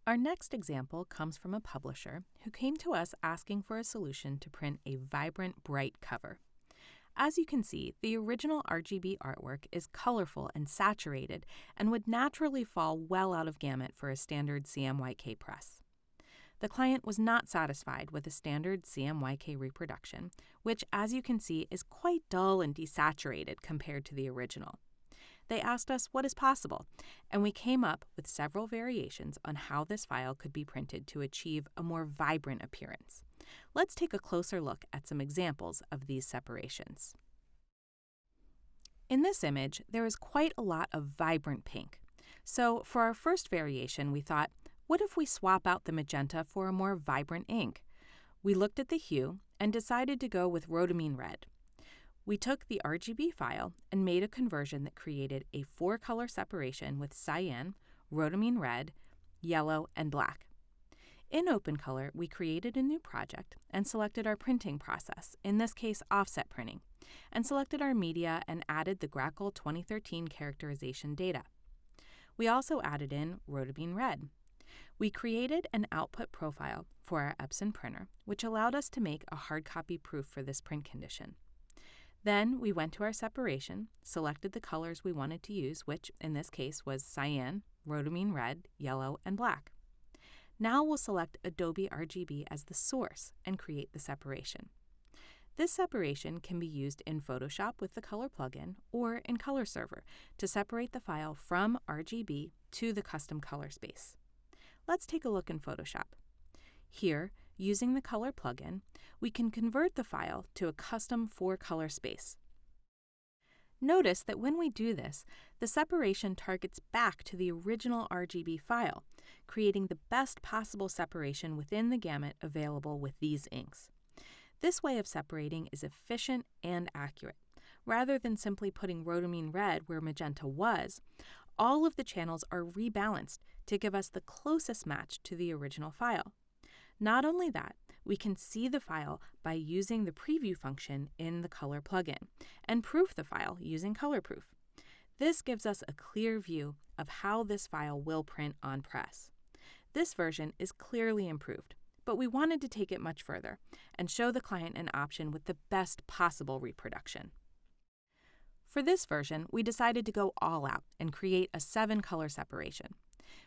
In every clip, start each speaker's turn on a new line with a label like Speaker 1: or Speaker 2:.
Speaker 1: Our next example comes from a publisher who came to us asking for a solution to print a vibrant, bright cover. As you can see, the original RGB artwork is colorful and saturated and would naturally fall well out of gamut for a standard CMYK press. The client was not satisfied with a standard CMYK reproduction, which, as you can see, is quite dull and desaturated compared to the original. They asked us what is possible, and we came up with several variations on how this file could be printed to achieve a more vibrant appearance. Let's take a closer look at some examples of these separations. In this image, there is quite a lot of vibrant pink. So for our first variation, we thought, what if we swap out the magenta for a more vibrant ink? We looked at the hue and decided to go with rhodamine red. We took the RGB file and made a conversion that created a 4-color separation with cyan, rhodamine red, yellow, and black. In OpenColor, we created a new project and selected our printing process, in this case offset printing, and selected our media and added the Grackle 2013 characterization data. We also added in rhodamine red. We created an output profile for our Epson printer, which allowed us to make a hard copy proof for this print condition. Then we went to our separation, selected the colors we wanted to use, which in this case was cyan, rhodamine red, yellow, and black. Now we'll select Adobe RGB as the source and create the separation. This separation can be used in Photoshop with the Color plugin or in Color Server to separate the file from RGB to the custom color space. Let's take a look in Photoshop. Here, using the Color plugin, we can convert the file to a custom 4-color space. Notice that when we do this, the separation targets back to the original RGB file, creating the best possible separation within the gamut available with these inks. This way of separating is efficient and accurate. Rather than simply putting rhodamine red where magenta was, all of the channels are rebalanced to give us the closest match to the original file. Not only that, we can see the file by using the preview function in the Color plugin and proof the file using Color Proof. This gives us a clear view of how this file will print on press. This version is clearly improved, but we wanted to take it much further and show the client an option with the best possible reproduction. For this version, we decided to go all out and create a 7-color separation.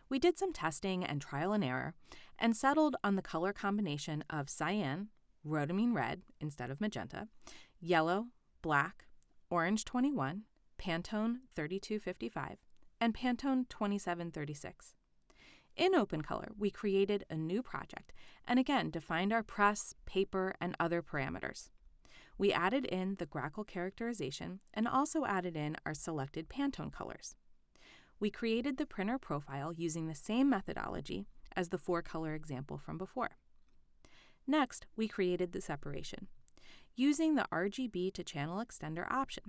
Speaker 1: We did some testing and trial and error and settled on the color combination of cyan, rhodamine red instead of magenta, yellow, black, orange 21, Pantone 3255, and Pantone 2736. In OpenColor, we created a new project and again defined our press, paper, and other parameters. We added in the Grackle characterization and also added in our selected Pantone colors. We created the printer profile using the same methodology as the 4-color example from before. Next, we created the separation using the RGB to channel extender option.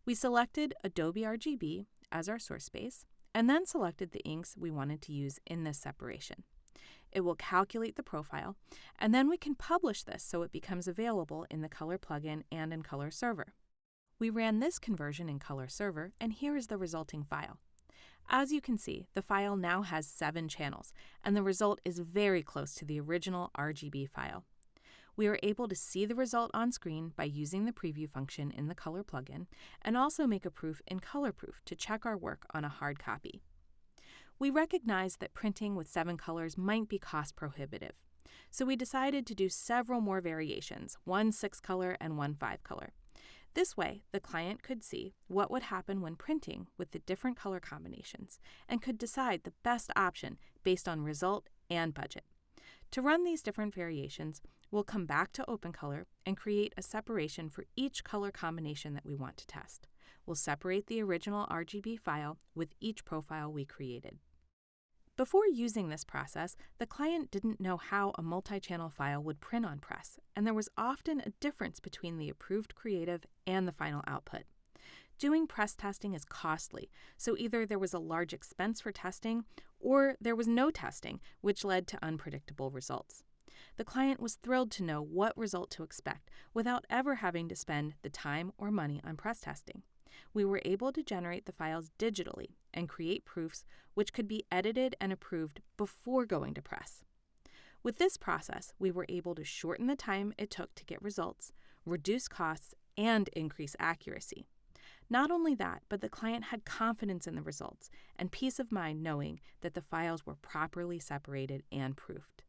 Speaker 1: We selected Adobe RGB as our source space and then selected the inks we wanted to use in this separation. It will calculate the profile, and then we can publish this so it becomes available in the Color plugin and in Color Server. We ran this conversion in Color Server, and here is the resulting file. As you can see, the file now has 7 channels, and the result is very close to the original RGB file. We are able to see the result on screen by using the preview function in the Color plugin, and also make a proof in Color Proof to check our work on a hard copy. We recognized that printing with 7 colors might be cost prohibitive, so we decided to do several more variations, one 6-color and one 5-color. This way, the client could see what would happen when printing with the different color combinations and could decide the best option based on result and budget. To run these different variations, we'll come back to OpenColor and create a separation for each color combination that we want to test. We'll separate the original RGB file with each profile we created. Before using this process, the client didn't know how a multi-channel file would print on press, and there was often a difference between the approved creative and the final output. Doing press testing is costly, so either there was a large expense for testing, or there was no testing, which led to unpredictable results. The client was thrilled to know what result to expect without ever having to spend the time or money on press testing. We were able to generate the files digitally and create proofs which could be edited and approved before going to press. With this process, we were able to shorten the time it took to get results, reduce costs, and increase accuracy. Not only that, but the client had confidence in the results and peace of mind knowing that the files were properly separated and proofed.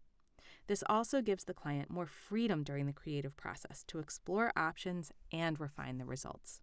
Speaker 1: This also gives the client more freedom during the creative process to explore options and refine the results.